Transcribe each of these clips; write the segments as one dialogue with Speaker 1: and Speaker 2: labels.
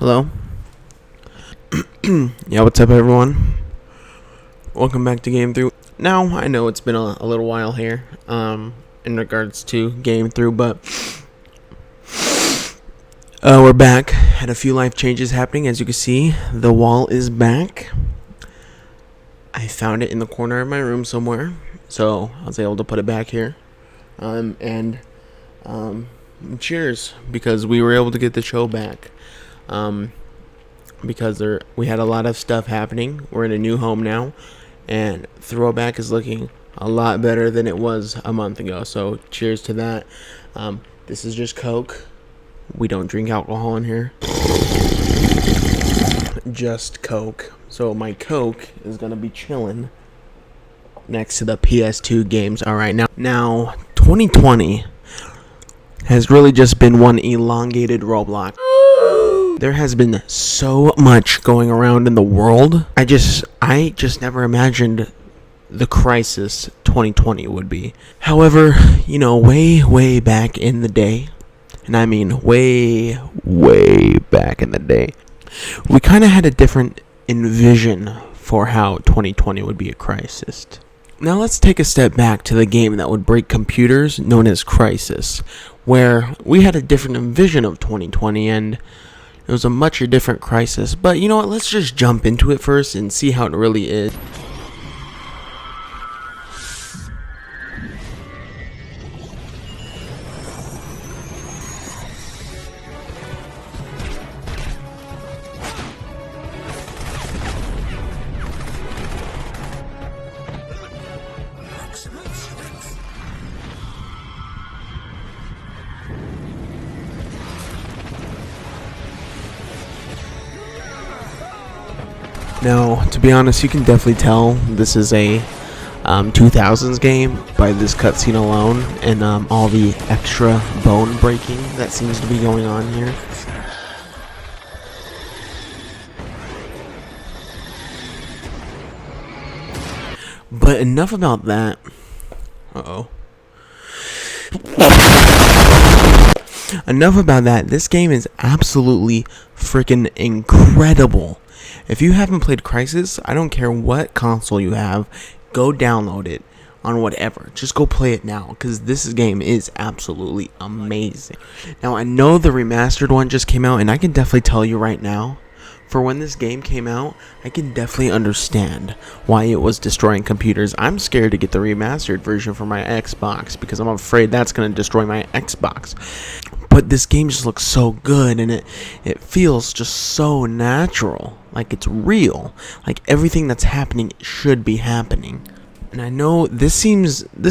Speaker 1: Hello? Yeah, what's up, everyone? Welcome back to GameThru. Now, I know it's been a little while here, in regards to GameThru, but we're back. Had a few life changes happening. As you can see, the wall is back. I found it in the corner of my room somewhere, so I was able to put it back here. Cheers, because we were able to get the show back. Because we had a lot of stuff happening. We're in a new home now, and Throwback is looking a lot better than it was a month ago. So cheers to that. This is just Coke. We don't drink alcohol in here. Just Coke. So my Coke is gonna be chilling next to the PS2 games. All right, now 2020 has really just been one elongated Roblox. There has been so much going around in the world. I just never imagined the Crysis 2020 would be. However, way back in the day, and I mean way back in the day, we kind of had a different envision for how 2020 would be a crisis. Now let's take a step back to the game that would break computers, known as Crysis, where we had a different vision of 2020, and it was a much different crisis. But you know what, let's just jump into it first and see how it really is. Now, to be honest, you can definitely tell this is a 2000s game by this cutscene alone, and all the extra bone breaking that seems to be going on here. But enough about that. Enough about that. This game is absolutely freaking incredible. If you haven't played Crysis, I don't care what console you have, go download it on whatever. Just go play it now, because this game is absolutely amazing. Now, I know the remastered one just came out, and I can definitely tell you right now, for when this game came out, I can definitely understand why it was destroying computers. I'm scared to get the remastered version for my Xbox, because I'm afraid that's going to destroy my Xbox. But this game just looks so good, and it feels just so natural, like it's real, like everything that's happening should be happening. And I know this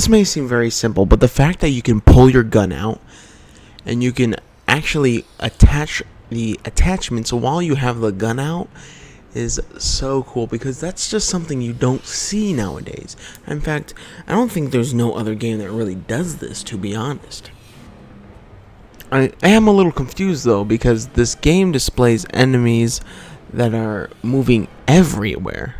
Speaker 1: may seem very simple, but the fact that you can pull your gun out and you can actually attach the attachments while you have the gun out is so cool, because that's just something you don't see nowadays. In fact, I don't think there's no other game that really does this, to be honest. I am a little confused though, because this game displays enemies that are moving everywhere.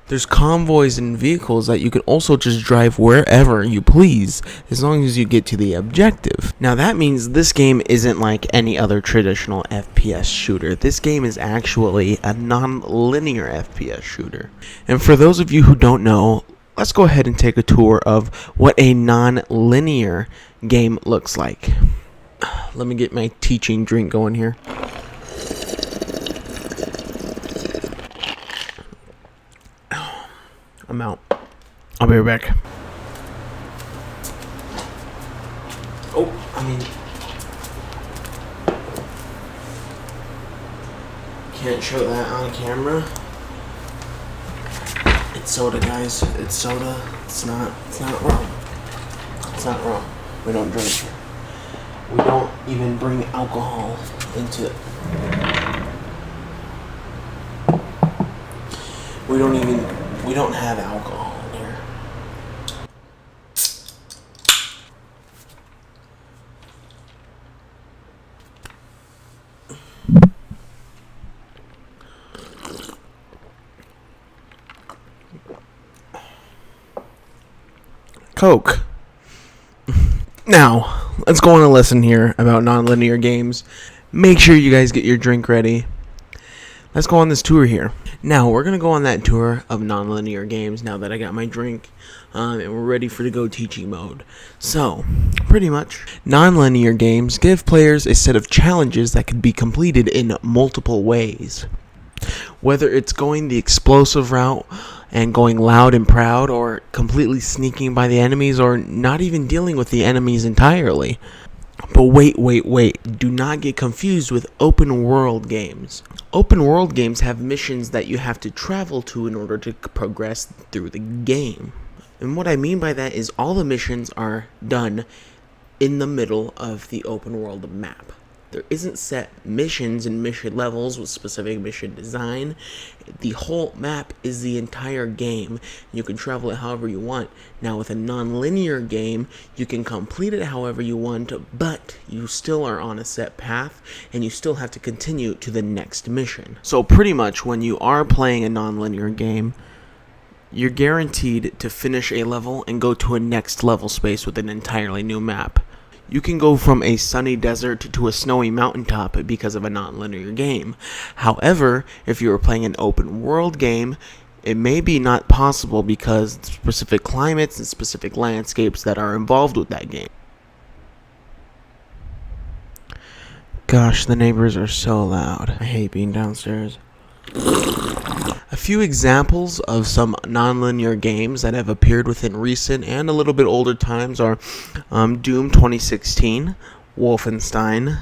Speaker 1: There's convoys and vehicles that you can also just drive wherever you please, as long as you get to the objective. Now that means this game isn't like any other traditional FPS shooter. This game is actually a non-linear FPS shooter. And for those of you who don't know, let's go ahead and take a tour of what a non-linear game looks like. Let me get my teaching drink going here. I'm out. I'll be right back. Can't show that on camera. It's soda, guys. It's soda. It's not wrong. It's not wrong. We don't drink. We don't even bring alcohol into it. We don't have alcohol in here. Coke. Now, let's go on a lesson here about non-linear games. Make sure you guys get your drink ready. let's go on this tour here. Now, we're going to go on that tour of non-linear games now that I got my drink, and we're ready for the go teaching mode. So, pretty much, non-linear games give players a set of challenges that can be completed in multiple ways. Whether it's going the explosive route and going loud and proud, or completely sneaking by the enemies, or not even dealing with the enemies entirely. But wait, do not get confused with open world games. Open world games have missions that you have to travel to in order to progress through the game. And what I mean by that is all the missions are done in the middle of the open world map. There isn't set missions and mission levels with specific mission design. The whole map is the entire game. You can travel it however you want. Now with a non-linear game, you can complete it however you want, but you still are on a set path, and you still have to continue to the next mission. So pretty much when you are playing a non-linear game, you're guaranteed to finish a level and go to a next level space with an entirely new map. You can go from a sunny desert to a snowy mountaintop because of a non-linear game. However, if you were playing an open world game, it may be not possible because of specific climates and specific landscapes that are involved with that game. Gosh, the neighbors are so loud. I hate being downstairs. A few examples of some non-linear games that have appeared within recent and a little bit older times are Doom 2016, Wolfenstein,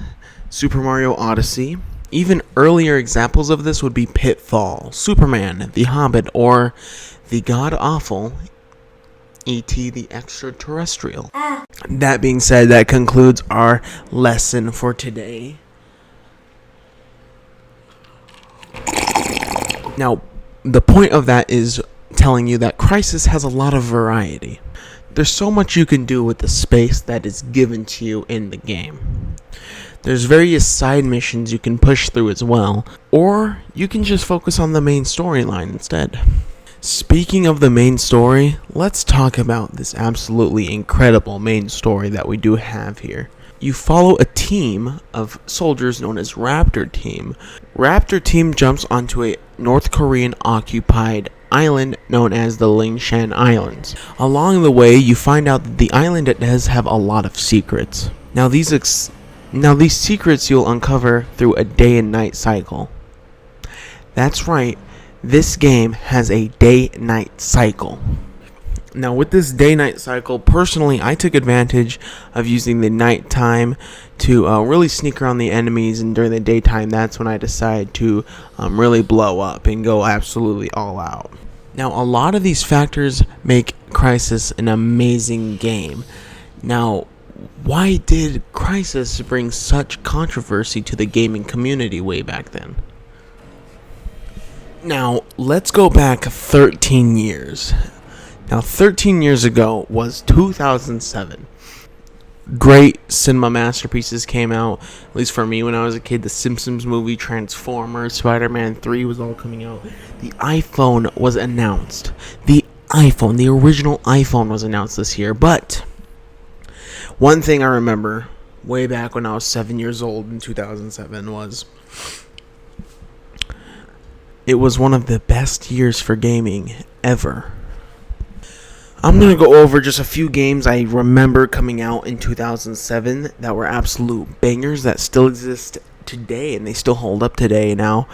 Speaker 1: Super Mario Odyssey. Even earlier examples of this would be Pitfall, Superman, The Hobbit, or the god-awful E.T. the Extraterrestrial. That being said, that concludes our lesson for today. Now, the point of that is telling you that Crysis has a lot of variety. There's so much you can do with the space that is given to you in the game. There's various side missions you can push through as well, or you can just focus on the main storyline instead. Speaking of the main story, let's talk about this absolutely incredible main story that we do have here. You follow a team of soldiers known as Raptor Team. Raptor Team jumps onto a North Korean occupied island known as the Lingshan Islands. Along the way, you find out that the island does have a lot of secrets. Now these secrets you'll uncover through a day and night cycle. That's right, this game has a day-night cycle. Now with this day-night cycle, personally, I took advantage of using the nighttime to really sneak around the enemies, and during the daytime, that's when I decide to really blow up and go absolutely all out. Now, a lot of these factors make Crysis an amazing game. Now, why did Crysis bring such controversy to the gaming community way back then? Now, let's go back 13 years. Now, 13 years ago was 2007. Great cinema masterpieces came out, at least for me when I was a kid. The Simpsons movie, Transformers, Spider-Man 3 was all coming out. The iPhone was announced. The original iPhone was announced this year. But one thing I remember way back when I was 7 years old in 2007 was it was one of the best years for gaming ever. I'm going to go over just a few games I remember coming out in 2007 that were absolute bangers that still exist today, and they still hold up today now.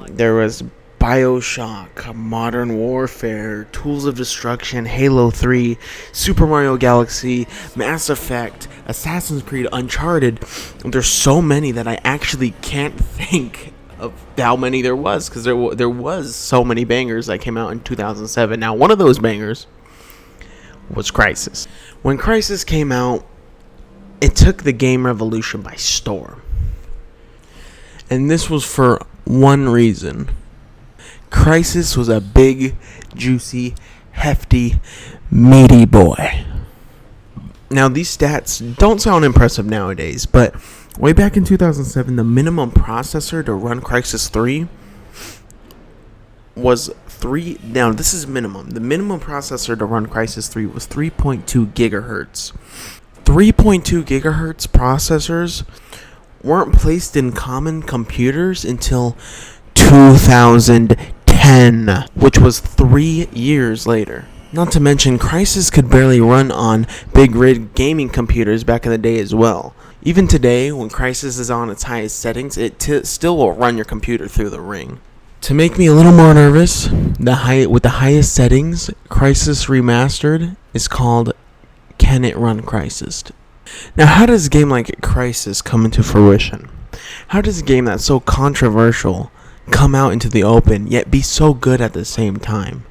Speaker 1: There was BioShock, Modern Warfare, Tools of Destruction, Halo 3, Super Mario Galaxy, Mass Effect, Assassin's Creed, Uncharted. There's so many that I actually can't think of how many there was, because there was so many bangers that came out in 2007. Now, one of those bangers was Crysis. When Crysis came out, it took the game revolution by storm. And this was for one reason. Crysis was a big, juicy, hefty, meaty boy. Now, these stats don't sound impressive nowadays, but way back in 2007, the minimum processor to run Crysis 3 was 3. Now, this is minimum. The minimum processor to run Crysis 3 was 3.2 gigahertz. 3.2 gigahertz processors weren't placed in common computers until 2010, which was 3 years later. Not to mention, Crysis could barely run on big rig gaming computers back in the day as well. Even today, when Crysis is on its highest settings, it still will run your computer through the ring. To make me a little more nervous, with the highest settings, Crysis Remastered is called Can It Run Crysis? Now, how does a game like Crysis come into fruition? How does a game that's so controversial come out into the open, yet be so good at the same time?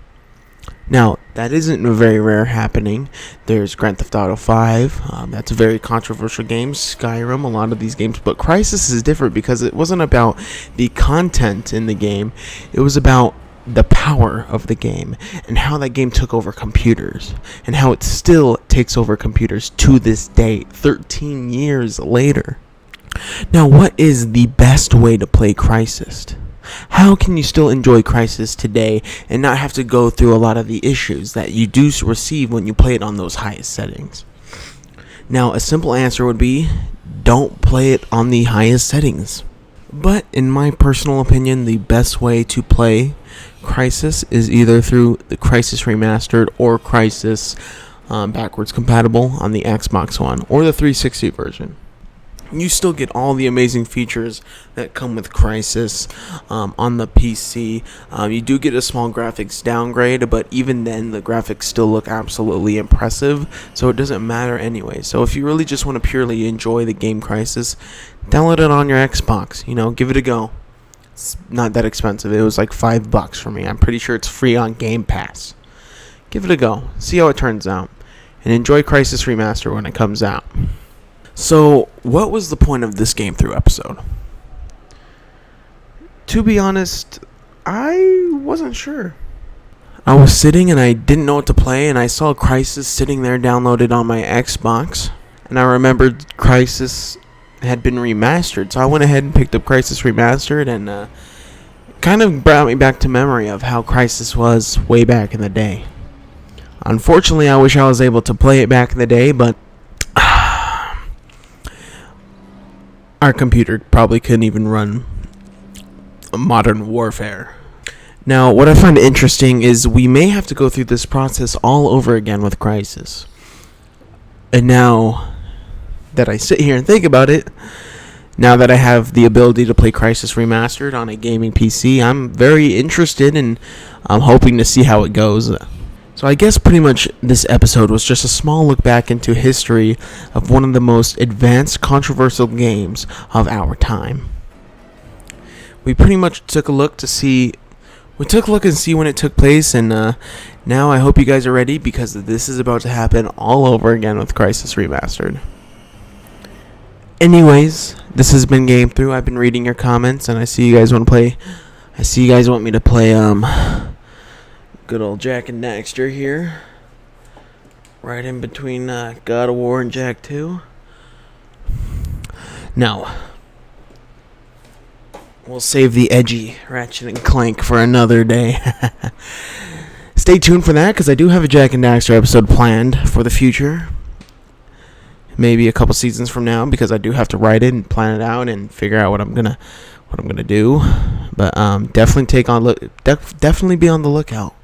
Speaker 1: Now, that isn't a very rare happening. There's Grand Theft Auto 5. That's a very controversial game. Skyrim, a lot of these games. But Crysis is different because it wasn't about the content in the game. It was about the power of the game and how that game took over computers and how it still takes over computers to this day, 13 years later. Now, what is the best way to play Crysis? How can you still enjoy Crysis today and not have to go through a lot of the issues that you do receive when you play it on those highest settings? Now, a simple answer would be, don't play it on the highest settings. But in my personal opinion, the best way to play Crysis is either through the Crysis Remastered or Crysis backwards compatible on the Xbox One or the 360 version. You still get all the amazing features that come with Crysis on the PC. You do get a small graphics downgrade, but even then, the graphics still look absolutely impressive, so it doesn't matter anyway. So if you really just want to purely enjoy the game Crysis, download it on your Xbox. Give it a go. It's not that expensive. It was like $5 for me. I'm pretty sure it's free on Game Pass. Give it a go. See how it turns out. And enjoy Crysis Remaster when it comes out. So, what was the point of this GameThru episode? To be honest, I wasn't sure. I was sitting and I didn't know what to play, and I saw Crysis sitting there downloaded on my Xbox, and I remembered Crysis had been remastered, so I went ahead and picked up Crysis Remastered, and kind of brought me back to memory of how Crysis was way back in the day. Unfortunately, I wish I was able to play it back in the day, but our computer probably couldn't even run Modern Warfare. Now, what I find interesting is we may have to go through this process all over again with Crysis. And now that I sit here and think about it, now that I have the ability to play Crysis Remastered on a gaming PC, I'm very interested and I'm hoping to see how it goes. So I guess pretty much this episode was just a small look back into history of one of the most advanced controversial games of our time. We pretty much took a look and see when it took place, and now I hope you guys are ready because this is about to happen all over again with Crysis Remastered. Anyways, this has been GameThru. I've been reading your comments, and I see you guys want me to play good old Jak and Daxter here, right in between God of War and Jak 2. Now, we'll save the edgy Ratchet and Clank for another day. Stay tuned for that, because I do have a Jak and Daxter episode planned for the future. Maybe a couple seasons from now, because I do have to write it and plan it out and figure out what I'm gonna do. But definitely be on the lookout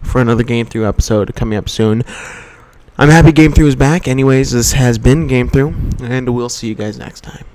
Speaker 1: for another GameThru episode coming up soon. I'm happy GameThru is back. Anyways, this has been GameThru, and we'll see you guys next time.